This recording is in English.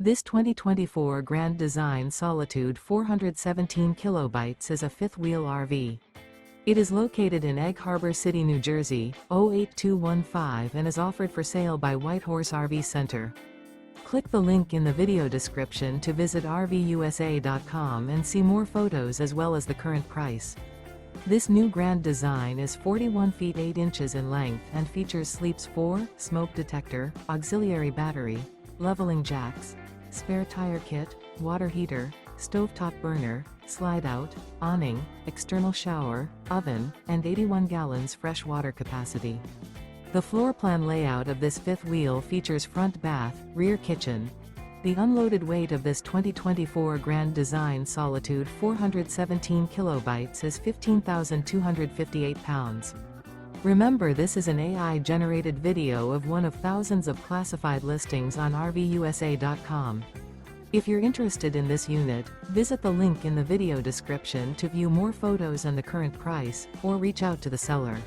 This 2024 Grand Design Solitude 417 kilobytes is a fifth-wheel RV. It is located in Egg Harbor City, New Jersey, 08215 and is offered for sale by Whitehorse RV Center. Click the link in the video description to visit RVUSA.com and see more photos as well as the current price. This new Grand Design is 41 feet 8 inches in length and features sleeps 4, smoke detector, auxiliary battery, leveling jacks, spare tire kit, water heater, stovetop burner, slide-out, awning, external shower, oven, and 81 gallons fresh water capacity. The floor plan layout of this fifth wheel features front bath, rear kitchen. The unloaded weight of this 2024 Grand Design Solitude 417 kilobytes is 15,258 pounds. Remember, this is an AI-generated video of one of thousands of classified listings on RVUSA.com. If you're interested in this unit, visit the link in the video description to view more photos and the current price, or reach out to the seller.